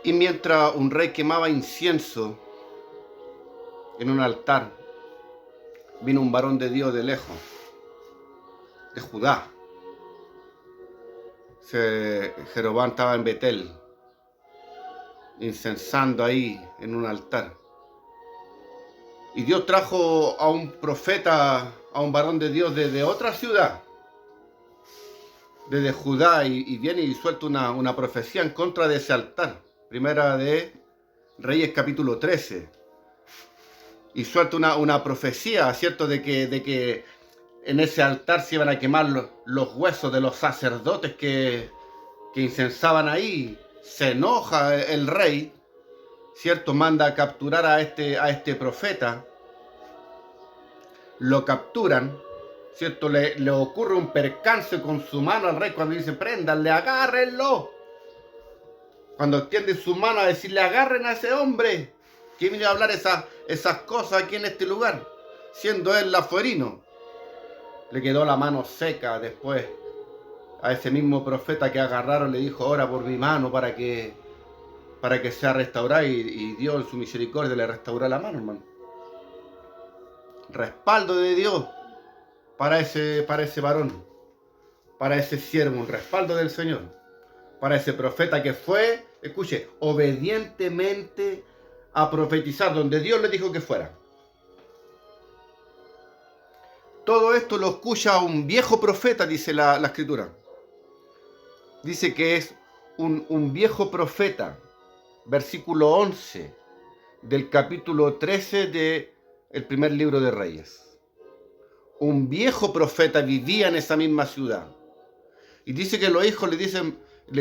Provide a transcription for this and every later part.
Y mientras un rey quemaba incienso en un altar, vino un varón de Dios de lejos, de Judá. Jeroboam estaba en Betel, incensando ahí en un altar. Y Dios trajo a un profeta, a un varón de Dios desde otra ciudad, desde Judá, y viene y suelta una profecía en contra de ese altar. Primera de Reyes capítulo 13. Y suelta una profecía, ¿cierto? De que en ese altar se iban a quemar los huesos de los sacerdotes que incensaban ahí. Se enoja el rey, ¿cierto? Manda a capturar a este profeta. Lo capturan, ¿cierto? Le ocurre un percance con su mano al rey cuando dice, préndanle, agárrenlo. Cuando extiende su mano a decirle, agarren a ese hombre que vino a hablar esas cosas aquí en este lugar, siendo él lafuerino. Le quedó la mano seca después. A ese mismo profeta que agarraron le dijo, ora por mi mano para que sea restaurada, y Dios en su misericordia le restauró la mano, hermano. Respaldo de Dios para ese varón, para ese siervo, un respaldo del Señor, para ese profeta que fue, escuche, obedientemente a profetizar donde Dios le dijo que fuera. Todo esto lo escucha un viejo profeta, dice la escritura. Dice que es un viejo profeta, versículo 11 del capítulo 13 del primer libro de Reyes. Un viejo profeta vivía en esa misma ciudad. Y dice que los hijos le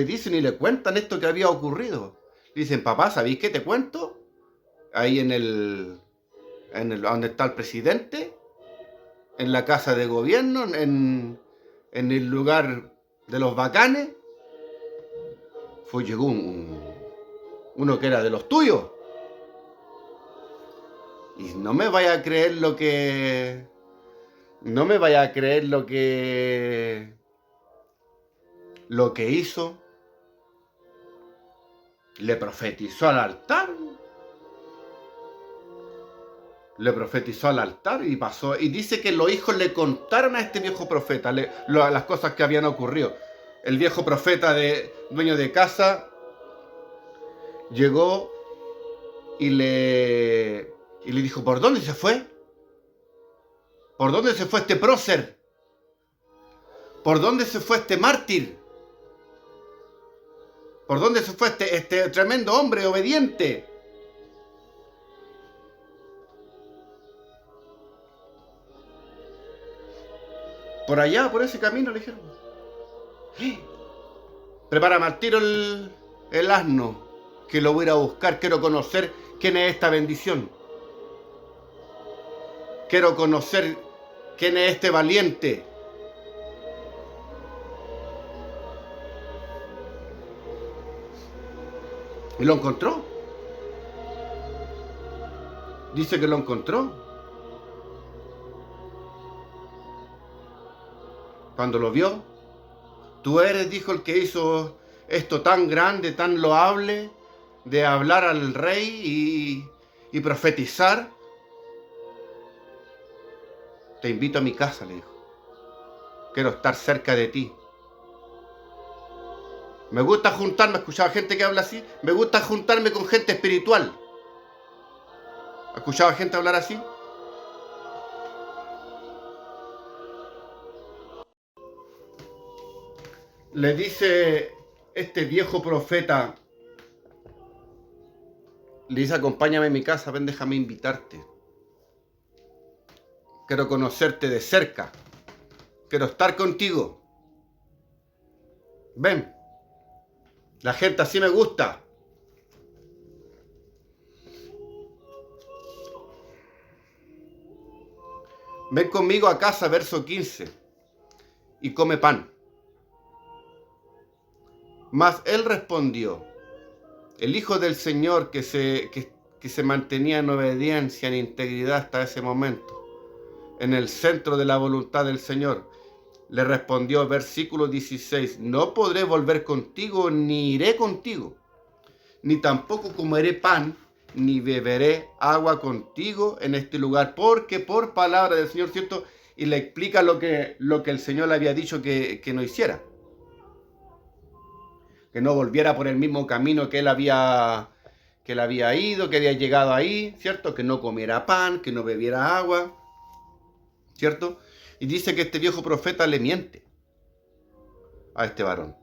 dicen y le cuentan esto que había ocurrido. Dicen, papá, ¿sabéis qué te cuento? Ahí en el donde está el presidente, en la casa de gobierno, en el lugar de los bacanes, llegó uno que era de los tuyos. Y no me vaya a creer lo que hizo. Le profetizó al altar. Y pasó. Y dice que los hijos le contaron a este viejo profeta las cosas que habían ocurrido. El viejo profeta, dueño de casa, llegó y le dijo, ¿por dónde se fue? ¿Por dónde se fue este prócer? ¿Por dónde se fue este mártir? ¿Por dónde se fue este tremendo hombre obediente? Por allá, por ese camino, le dijeron. Prepárame al tiro el asno, que lo voy a ir a buscar. Quiero conocer quién es esta bendición. Quiero conocer quién es este valiente. Y lo encontró. Dice que lo encontró. Cuando lo vio, tú eres, dijo, el que hizo esto tan grande, tan loable, de hablar al rey y profetizar. Te invito a mi casa, le dijo. Quiero estar cerca de ti. Me gusta juntarme, escuchaba gente que habla así, me gusta juntarme con gente espiritual. ¿Escuchaba gente hablar así? Le dice este viejo profeta, le dice, acompáñame a mi casa, ven, déjame invitarte. Quiero conocerte de cerca. Quiero estar contigo. Ven. La gente así me gusta. Ven conmigo a casa, verso 15, y come pan. Mas él respondió, el Hijo del Señor que se mantenía en obediencia, en integridad hasta ese momento, en el centro de la voluntad del Señor, le respondió, versículo 16, no podré volver contigo, ni iré contigo. ni tampoco comeré pan, ni beberé agua contigo en este lugar, porque por palabra del Señor, ¿cierto? Y le explica lo que el Señor le había dicho que no hiciera. Que no volviera por el mismo camino que él había ido, que había llegado ahí, ¿cierto? Que no comiera pan, que no bebiera agua, ¿cierto? Y dice que este viejo profeta le miente a este varón.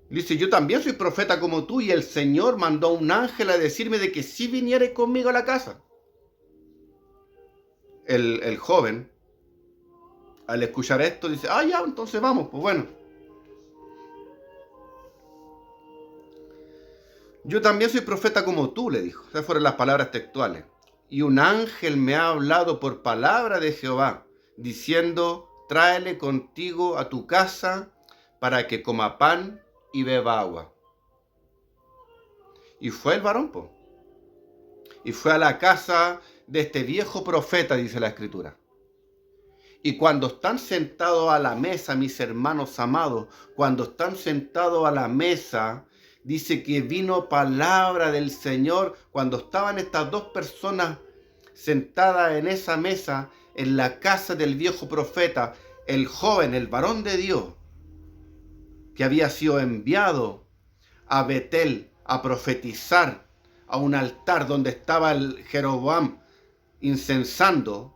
Dice, yo también soy profeta como tú, y el Señor mandó a un ángel a decirme de que sí viniera conmigo a la casa. El joven, al escuchar esto, dice, ya, entonces vamos, pues bueno. Yo también soy profeta como tú, le dijo. Esas fueron las palabras textuales. Y un ángel me ha hablado por palabra de Jehová, diciendo, tráele contigo a tu casa para que coma pan y beba agua. Y fue el varón, po. Y fue a la casa de este viejo profeta, dice la Escritura. Y cuando están sentados a la mesa, mis hermanos amados, cuando están sentados a la mesa, dice que vino palabra del Señor. Cuando estaban estas dos personas sentadas en esa mesa, en la casa del viejo profeta, el joven, el varón de Dios, que había sido enviado a Betel a profetizar a un altar donde estaba el Jeroboam incensando.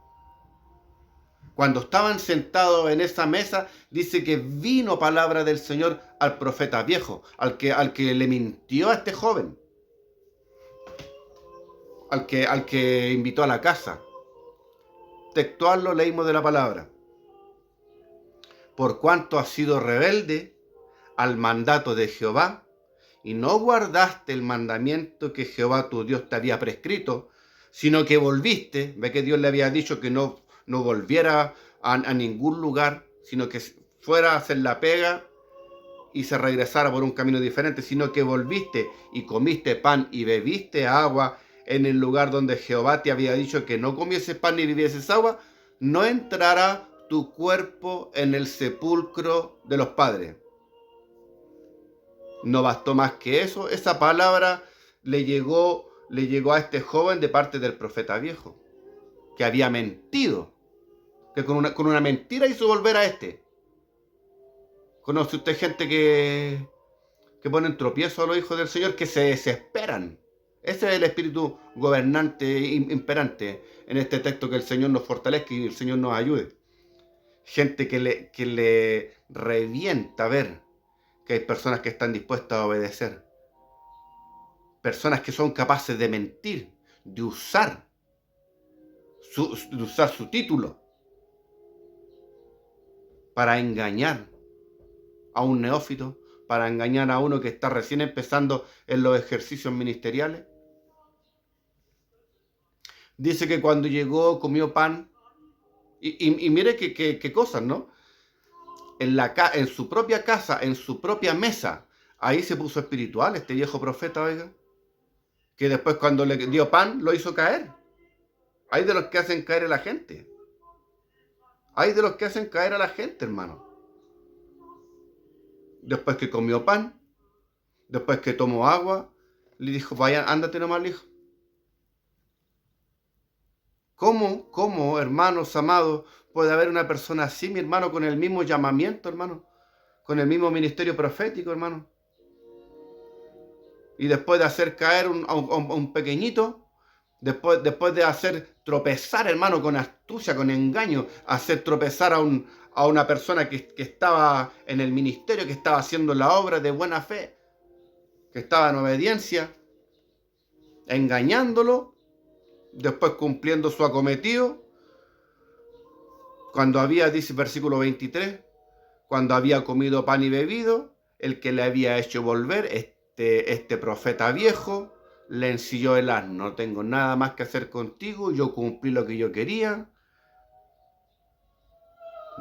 Cuando estaban sentados en esa mesa, dice que vino palabra del Señor al profeta viejo, al que le mintió a este joven, al que invitó a la casa. Textual lo leímos de la palabra. Por cuanto has sido rebelde al mandato de Jehová, y no guardaste el mandamiento que Jehová tu Dios te había prescrito, sino que volviste, ve que Dios le había dicho que no volviera a ningún lugar, sino que fuera a hacer la pega y se regresara por un camino diferente, sino que volviste y comiste pan y bebiste agua en el lugar donde Jehová te había dicho que no comieses pan ni bebieses agua, no entrará tu cuerpo en el sepulcro de los padres. No bastó más que eso, esa palabra le llegó a este joven de parte del profeta viejo, que había mentido, que con una mentira hizo volver a este. ¿Conoce usted gente que ponen tropiezo a los hijos del Señor, que se desesperan? Ese es el espíritu gobernante, imperante en este texto, que el Señor nos fortalezca y el Señor nos ayude. Gente que le revienta ver que hay personas que están dispuestas a obedecer. Personas que son capaces de mentir, de usar su título para engañar a un neófito, para engañar a uno que está recién empezando en los ejercicios ministeriales. Dice que cuando llegó comió pan, y mire qué cosas, ¿no? En su propia casa, en su propia mesa, ahí se puso espiritual este viejo profeta, oiga, que después cuando le dio pan lo hizo caer. Hay de los que hacen caer a la gente. Hay de los que hacen caer a la gente, hermano. Después que comió pan, después que tomó agua, le dijo, vaya, ándate nomás, hijo. ¿Cómo, hermanos amados, puede haber una persona así, mi hermano, con el mismo llamamiento, hermano? Con el mismo ministerio profético, hermano. Y después de hacer caer a un pequeñito, después de hacer tropezar, hermano, con astucia, con engaño, hacer tropezar a una persona que estaba en el ministerio, que estaba haciendo la obra de buena fe, que estaba en obediencia, engañándolo, después cumpliendo su acometido, cuando había, dice versículo 23, cuando había comido pan y bebido, el que le había hecho volver, este profeta viejo, le ensilló el asno. No tengo nada más que hacer contigo, yo cumplí lo que yo quería.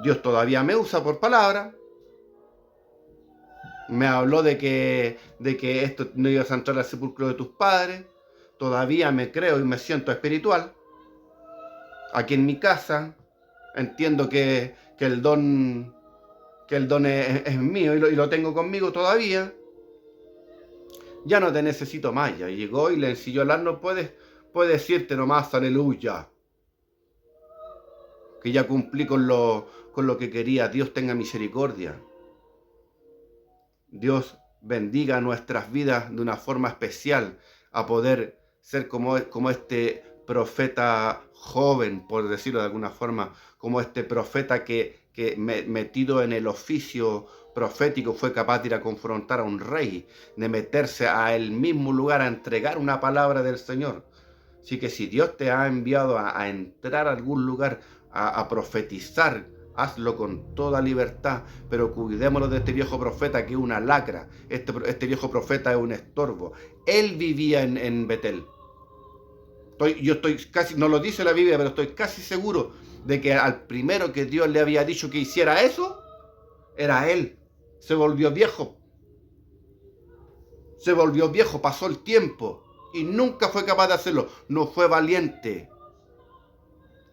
Dios todavía me usa por palabra. Me habló de que esto no ibas a entrar al sepulcro de tus padres. Todavía me creo y me siento espiritual. Aquí en mi casa entiendo que el don es mío y lo tengo conmigo todavía. ya no te necesito más. Ya llegó y le ensilló el asno, puedes decirte nomás, aleluya, que ya cumplí con lo que quería. Dios tenga misericordia. Dios bendiga nuestras vidas de una forma especial, a poder ser como este profeta joven, por decirlo de alguna forma, como este profeta que metido en el oficio profético fue capaz de ir a confrontar a un rey, de meterse a el mismo lugar a entregar una palabra del Señor. Así que si Dios te ha enviado a entrar a algún lugar, a profetizar, hazlo con toda libertad, pero cuidémonos de este viejo profeta que es una lacra. Este viejo profeta es un estorbo. Él vivía en Betel. Yo estoy casi, no lo dice la Biblia, pero estoy casi seguro de que al primero que Dios le había dicho que hiciera eso, era él. Se volvió viejo. Se volvió viejo, pasó el tiempo y nunca fue capaz de hacerlo. No fue valiente.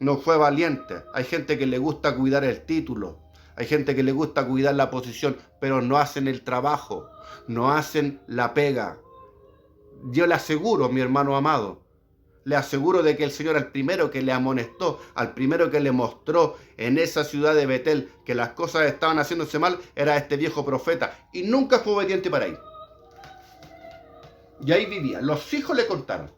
No fue valiente. Hay gente que le gusta cuidar el título. Hay gente que le gusta cuidar la posición, pero no hacen el trabajo. No hacen la pega. Yo le aseguro, mi hermano amado, le aseguro de que el Señor, al primero que le amonestó, al primero que le mostró en esa ciudad de Betel que las cosas estaban haciéndose mal, era este viejo profeta. Y nunca fue obediente para ir. Y ahí vivía. Los hijos le contaron.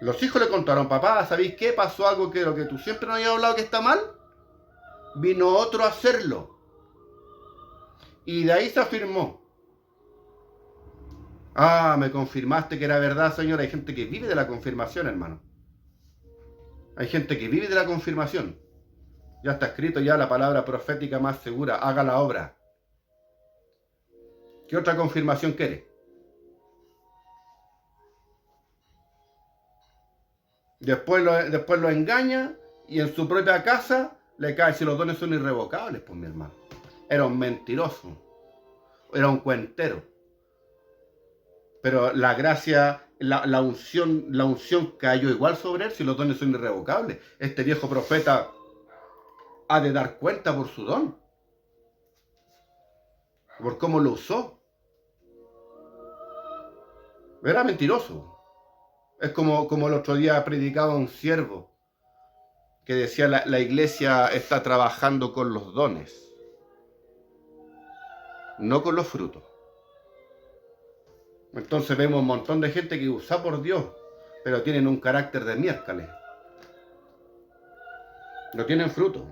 Los hijos le contaron, papá, ¿sabéis qué? Pasó algo que lo que tú siempre nos habías hablado que está mal. Vino otro a hacerlo. Y de ahí se afirmó. Ah, me confirmaste que era verdad, Señor. Hay gente que vive de la confirmación, hermano. Hay gente que vive de la confirmación. Ya está escrito ya la palabra profética más segura. Haga la obra. ¿Qué otra confirmación quiere? Después lo engaña y en su propia casa le cae. Si los dones son irrevocables, pues mi hermano. Era un mentiroso. Era un cuentero. Pero la gracia, la unción cayó igual sobre él si los dones son irrevocables. Este viejo profeta ha de dar cuenta por su don. Por cómo lo usó. Era mentiroso. Es como el otro día predicaba un siervo que decía la iglesia está trabajando con los dones, no con los frutos. Entonces vemos un montón de gente que usa por Dios, pero tienen un carácter de miércoles. No tienen fruto.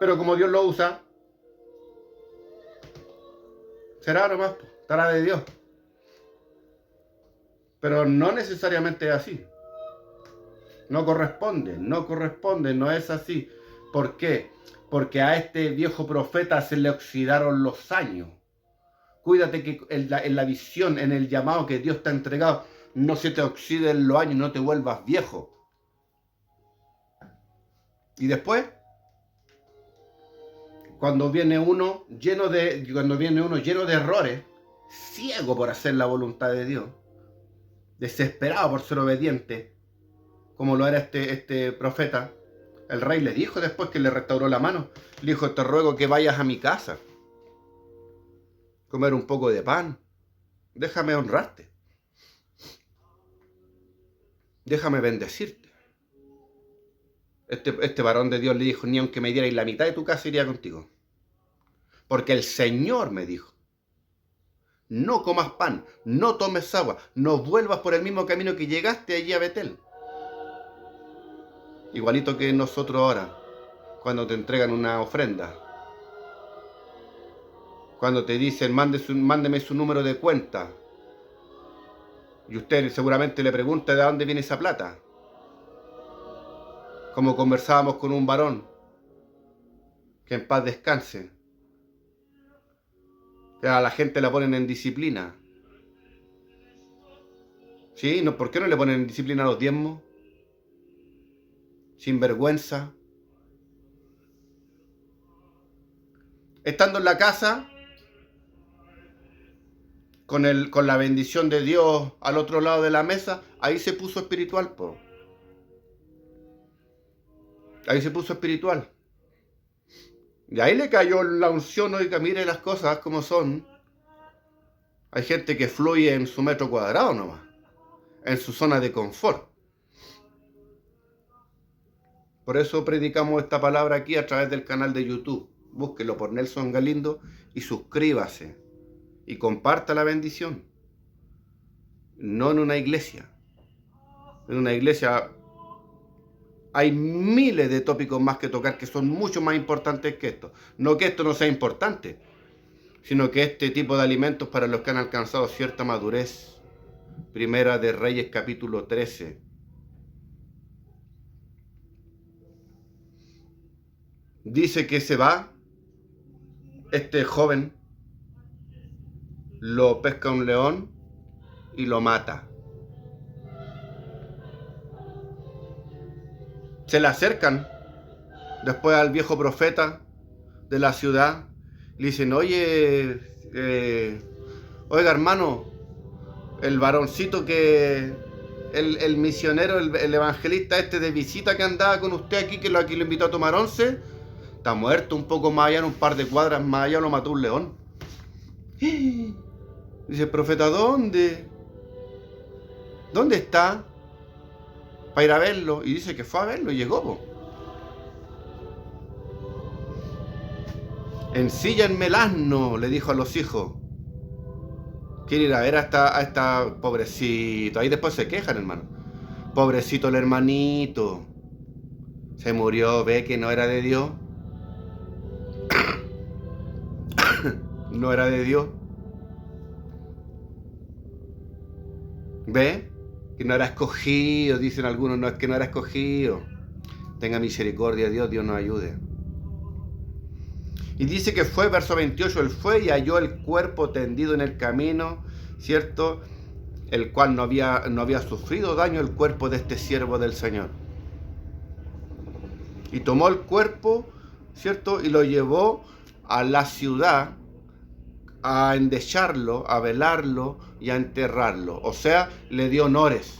Pero como Dios lo usa, será nomás, estará de Dios. Pero no necesariamente es así. No corresponde, no es así. ¿Por qué? Porque a este viejo profeta se le oxidaron los años. Cuídate que en la visión, en el llamado que Dios te ha entregado, no se te oxiden los años, no te vuelvas viejo. Y después, cuando viene uno lleno de errores, ciego por hacer la voluntad de Dios, desesperado por ser obediente, como lo era este profeta, el rey le dijo después que le restauró la mano, le dijo, te ruego que vayas a mi casa, comer un poco de pan, déjame honrarte, déjame bendecirte. Este varón de Dios le dijo, ni aunque me dierais la mitad de tu casa iría contigo. Porque el Señor me dijo, no comas pan, no tomes agua, no vuelvas por el mismo camino que llegaste allí a Betel. Igualito que nosotros ahora, cuando te entregan una ofrenda. Cuando te dicen, mándeme su número de cuenta. Y usted seguramente le pregunta de dónde viene esa plata. Como conversábamos con un varón, que en paz descanse. A la gente la ponen en disciplina. ¿Sí? ¿No? ¿Por qué no le ponen en disciplina a los diezmos? Sin vergüenza. Estando en la casa, con la bendición de Dios al otro lado de la mesa, ahí se puso espiritual, po. Ahí se puso espiritual. Y ahí le cayó la unción, oiga, mire las cosas como son. Hay gente que fluye en su metro cuadrado nomás, en su zona de confort. Por eso predicamos esta palabra aquí a través del canal de YouTube. Búsquelo por Nelson Galindo y suscríbase y comparta la bendición. No en una iglesia. En una iglesia hay miles de tópicos más que tocar que son mucho más importantes que esto. No que esto no sea importante, sino que este tipo de alimentos para los que han alcanzado cierta madurez. Primera de Reyes capítulo 13. Dice que se va este joven, lo pesca un león y lo mata. Se le acercan después al viejo profeta de la ciudad. Le dicen, oye, oiga hermano, el varoncito que, el misionero, el evangelista este de visita que andaba con usted aquí, que lo invitó a tomar once, está muerto. Un poco más allá, en un par de cuadras más allá, lo mató un león. Dice, profeta, ¿dónde? ¿Dónde está? Para ir a verlo. Y dice que fue a verlo y llegó, po. Ensíllenme el asno, le dijo a los hijos. Quiere ir a ver a esta pobrecito. Ahí después se quejan, hermano. Pobrecito el hermanito. Se murió, ve que no era de Dios. No era de Dios. ¿Ve? Que no era escogido, dicen algunos, no es que no era escogido. Tenga misericordia Dios, Dios nos ayude. Y dice que fue, verso 28, él fue y halló el cuerpo tendido en el camino, ¿cierto? El cual no había sufrido daño el cuerpo de este siervo del Señor. Y tomó el cuerpo, ¿cierto? Y lo llevó a la ciudad a endecharlo, a velarlo y a enterrarlo. O sea, le dio honores.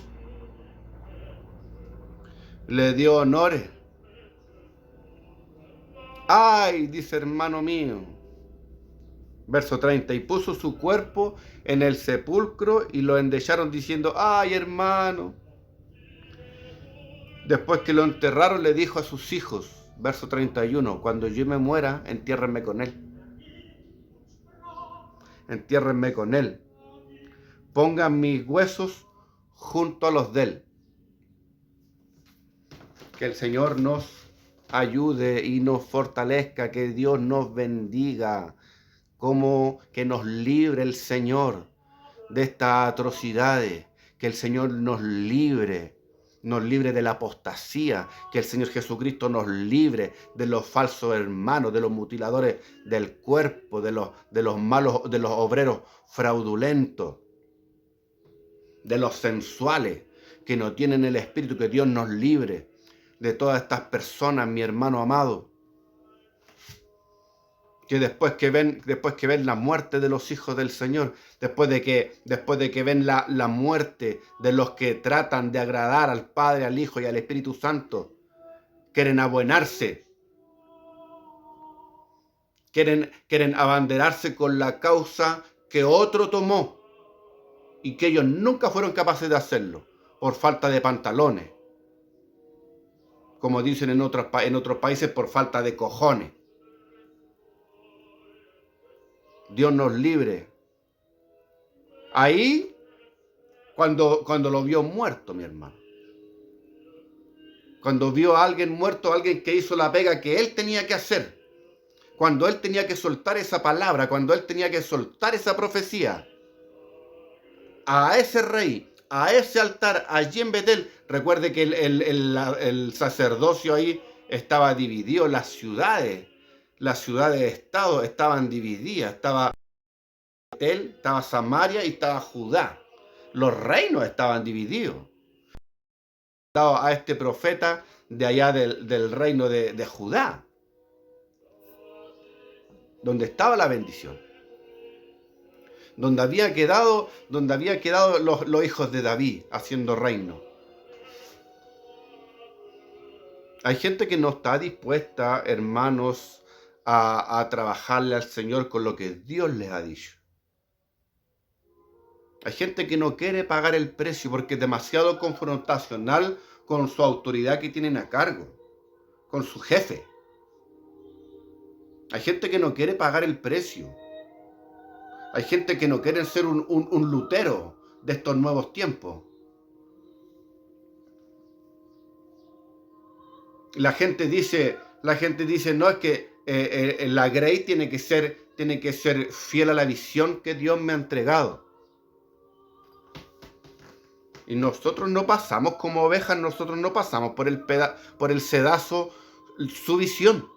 Le dio honores. Ay, dice hermano mío. Verso 30. Y puso su cuerpo en el sepulcro y lo endecharon diciendo, ay hermano. Después que lo enterraron le dijo a sus hijos, verso 31, cuando yo me muera, entiérrenme con él. Entiérrenme con él. Pongan mis huesos junto a los de él. Que el Señor nos ayude y nos fortalezca, que Dios nos bendiga, como que nos libre el Señor de estas atrocidades, que el Señor nos libre de la apostasía, que el Señor Jesucristo nos libre de los falsos hermanos, de los mutiladores del cuerpo, de los malos, de los obreros fraudulentos, de los sensuales que no tienen el Espíritu. Que Dios nos libre de todas estas personas, mi hermano amado, que después que ven la muerte de los hijos del Señor, después de que ven la muerte de los que tratan de agradar al Padre, al Hijo y al Espíritu Santo, quieren abuenarse, quieren abanderarse con la causa que otro tomó y que ellos nunca fueron capaces de hacerlo, por falta de pantalones, como dicen en otros países, por falta de cojones. Dios nos libre. Ahí, cuando lo vio muerto, mi hermano. Cuando vio a alguien muerto, alguien que hizo la pega que él tenía que hacer. Cuando él tenía que soltar esa palabra, cuando él tenía que soltar esa profecía. A ese rey, a ese altar, allí en Betel. Recuerde que el sacerdocio ahí estaba dividido, las ciudades de estado estaban divididas, estaba Betel, estaba Samaria y estaba Judá. Los reinos estaban divididos. Dado a este profeta de allá del reino de Judá, donde estaba la bendición, donde había quedado los hijos de David haciendo reino. Hay gente que no está dispuesta, hermanos, a trabajarle al Señor con lo que Dios les ha dicho. Hay gente que no quiere pagar el precio porque es demasiado confrontacional con su autoridad que tienen a cargo, con su jefe. Hay gente que no quiere pagar el precio. Hay gente que no quiere ser un Lutero de estos nuevos tiempos. La gente dice, no, es que la Grey tiene que ser fiel a la visión que Dios me ha entregado. Y nosotros no pasamos como ovejas, nosotros no pasamos por el sedazo su visión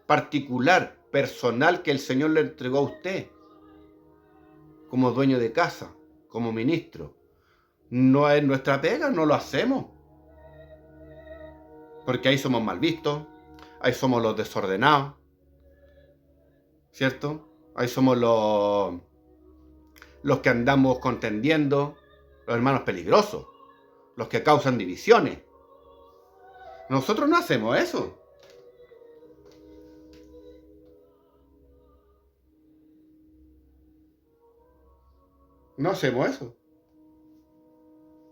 particular, personal, que el Señor le entregó a usted como dueño de casa, como ministro. No es nuestra pega, no lo hacemos. Porque ahí somos mal vistos, ahí somos los desordenados, ¿cierto? Ahí somos los que andamos contendiendo, los hermanos peligrosos, los que causan divisiones. Nosotros no hacemos eso. No hacemos eso.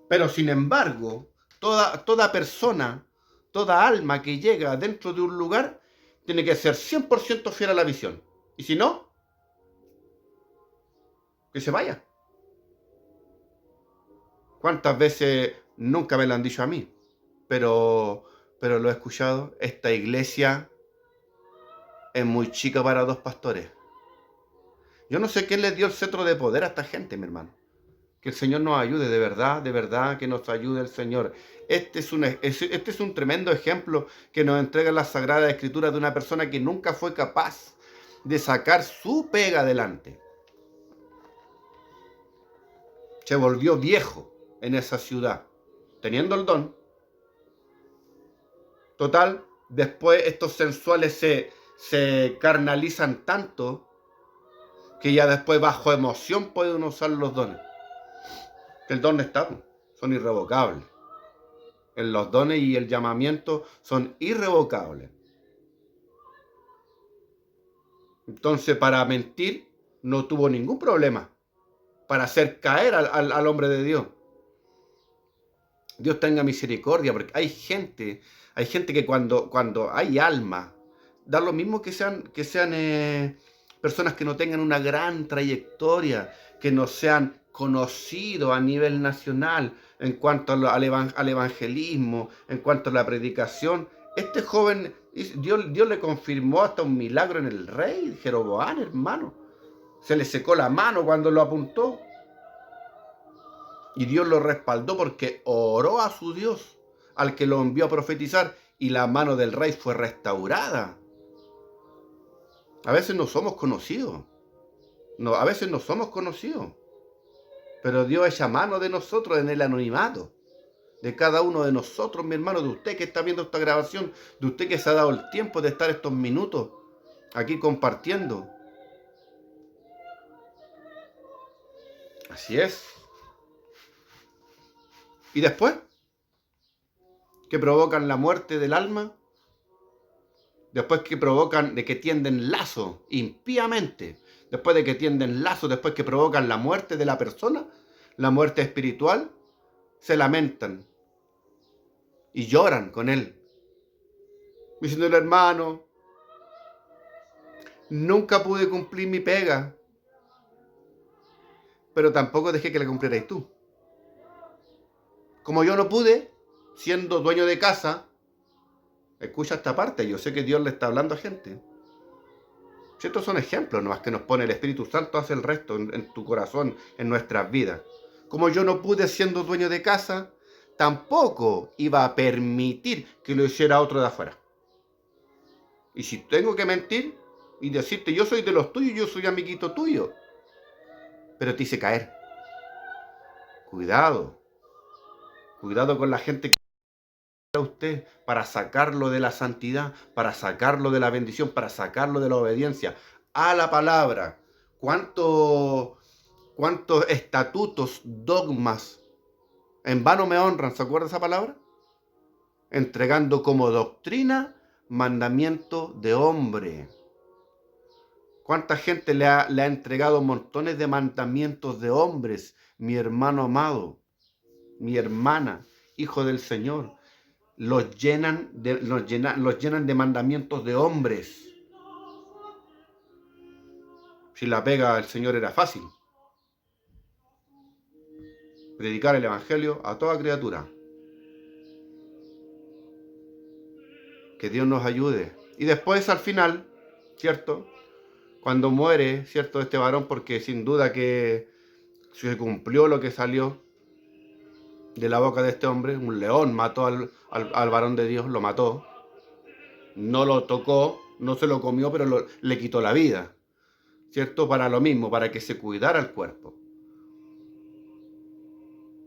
Pero sin embargo, toda persona, toda alma que llega dentro de un lugar, tiene que ser 100% fiel a la visión. Y si no, que se vaya. ¿Cuántas veces nunca me lo han dicho a mí? Pero lo he escuchado. Esta iglesia es muy chica para 2 pastores. Yo no sé quién les dio el cetro de poder a esta gente, mi hermano. Que el Señor nos ayude, de verdad que nos ayude el Señor. Este es un tremendo ejemplo que nos entrega la Sagrada Escritura de una persona que nunca fue capaz de sacar su pega adelante. Se volvió viejo en esa ciudad, teniendo el don. Total, después estos sensuales se carnalizan tanto que ya después bajo emoción pueden usar los dones. El don está, son irrevocables. En los dones y el llamamiento son irrevocables. Entonces, para mentir no tuvo ningún problema. Para hacer caer al hombre de Dios. Dios tenga misericordia, porque hay gente que cuando hay alma, da lo mismo que sean personas que no tengan una gran trayectoria, que no sean conocidos a nivel nacional en cuanto al evangelismo, en cuanto a la predicación. Este joven, Dios le confirmó hasta un milagro en el rey Jeroboam, hermano. Se le secó la mano cuando lo apuntó. Y Dios lo respaldó porque oró a su Dios, al que lo envió a profetizar, y la mano del rey fue restaurada. A veces no somos conocidos. A veces no somos conocidos. Pero Dios echa mano de nosotros en el anonimato. De cada uno de nosotros, mi hermano, de usted que está viendo esta grabación, de usted que se ha dado el tiempo de estar estos minutos aquí compartiendo. Así es. ¿Y después? ¿Que provocan la muerte del alma? Después que provocan, de que tienden lazo impíamente, después de que tienden lazo, después que provocan la muerte de la persona, la muerte espiritual, se lamentan y lloran con él, diciendo: hermano, nunca pude cumplir mi pega, pero tampoco dejé que la cumplierais tú. Como yo no pude, siendo dueño de casa, escucha esta parte, yo sé que Dios le está hablando a gente. Si estos son ejemplos nomás que nos pone el Espíritu Santo, hace el resto en tu corazón, en nuestras vidas. Como yo no pude siendo dueño de casa, tampoco iba a permitir que lo hiciera otro de afuera. Y si tengo que mentir y decirte: yo soy de los tuyos, yo soy amiguito tuyo, pero te hice caer. Cuidado con la gente que a usted para sacarlo de la santidad, para sacarlo de la bendición, para sacarlo de la obediencia a la palabra. ¿Cuántos estatutos, dogmas en vano me honran? ¿Se acuerda esa palabra? Entregando como doctrina mandamiento de hombre. ¿Cuánta gente le ha entregado montones de mandamientos de hombres? Mi hermano amado, mi hermana, hijo del Señor, los llenan de mandamientos de hombres. Si la pega del Señor era fácil. Predicar el Evangelio a toda criatura. Que Dios nos ayude. Y después al final, ¿cierto? Cuando muere, ¿cierto? Este varón, porque sin duda que se cumplió lo que salió de la boca de este hombre. Un león mató al varón de Dios, lo mató. No lo tocó, no se lo comió, pero le quitó la vida. ¿Cierto? Para lo mismo, para que se cuidara el cuerpo.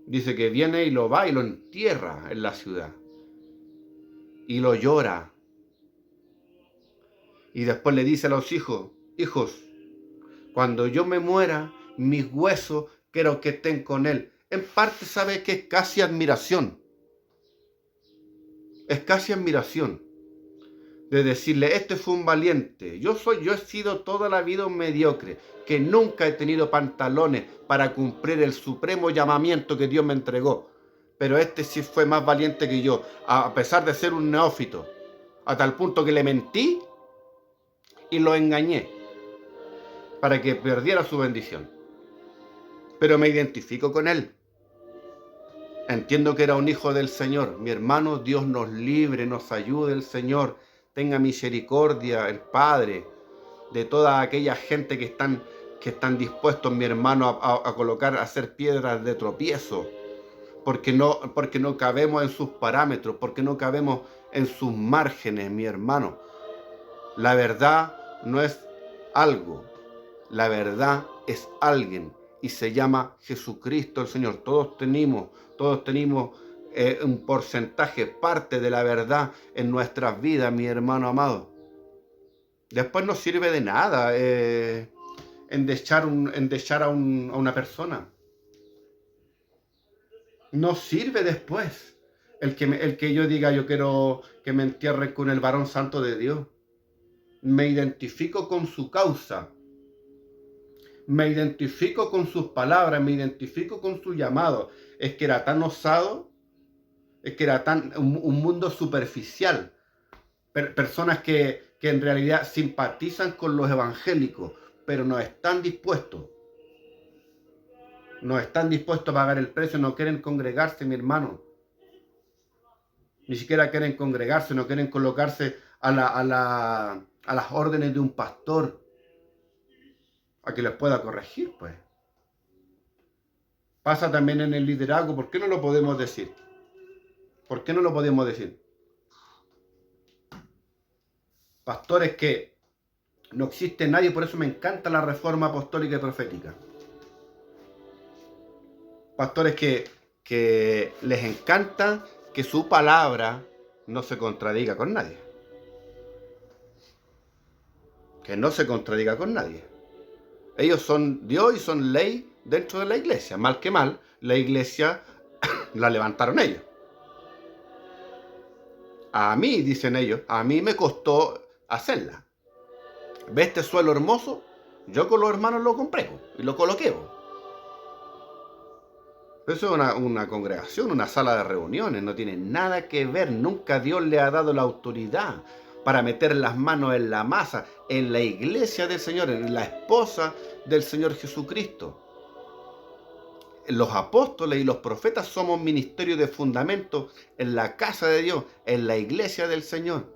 Dice que viene y lo va y lo entierra en la ciudad. Y lo llora. Y después le dice a los hijos, cuando yo me muera, mis huesos quiero que estén con él. En parte sabe que es casi admiración. Es casi admiración. De decirle, este fue un valiente. Yo he sido toda la vida un mediocre, que nunca he tenido pantalones para cumplir el supremo llamamiento que Dios me entregó. Pero este sí fue más valiente que yo, a pesar de ser un neófito, a tal punto que le mentí y lo engañé para que perdiera su bendición. Pero me identifico con él. Entiendo que era un hijo del Señor. Mi hermano, Dios nos libre, nos ayude el Señor. Tenga misericordia el Padre de toda aquella gente que están dispuestos, mi hermano, a colocar, a hacer piedras de tropiezo, porque no cabemos en sus parámetros, porque no cabemos en sus márgenes, mi hermano. La verdad no es algo, la verdad es alguien, y se llama Jesucristo el Señor. Todos tenemos un porcentaje, parte de la verdad en nuestras vidas, mi hermano amado. Después no sirve de nada endechar a una persona. No sirve después el que yo diga, yo quiero que me entierren con el varón santo de Dios. Me identifico con su causa. Me identifico con sus palabras, me identifico con su llamado. Es que era tan osado, es que era tan un mundo superficial. Personas que en realidad simpatizan con los evangélicos, pero no están dispuestos. No están dispuestos a pagar el precio, no quieren congregarse, mi hermano. Ni siquiera quieren congregarse, no quieren colocarse a las órdenes de un pastor, a que les pueda corregir, pues. Pasa también en el liderazgo. ¿Por qué no lo podemos decir? ¿Por qué no lo podemos decir? Pastores que no existe nadie, por eso me encanta la reforma apostólica y profética. Pastores que les encanta que su palabra no se contradiga con nadie. Que no se contradiga con nadie. Ellos son Dios y son ley dentro de la iglesia. Mal que mal, la iglesia la levantaron ellos. A mí, dicen ellos, a mí me costó hacerla. ¿Ves este suelo hermoso? Yo con los hermanos lo compré y lo coloqué. Eso es una congregación, una sala de reuniones, no tiene nada que ver. Nunca Dios le ha dado la autoridad para meter las manos en la masa, en la iglesia del Señor, en la esposa del Señor Jesucristo. Los apóstoles y los profetas somos ministerios de fundamento en la casa de Dios, en la iglesia del Señor.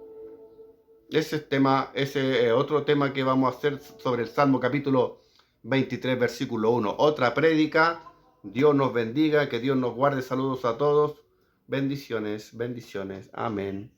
Ese es otro tema que vamos a hacer sobre el Salmo capítulo 23, versículo 1. Otra prédica. Dios nos bendiga, que Dios nos guarde. Saludos a todos. Bendiciones, bendiciones. Amén.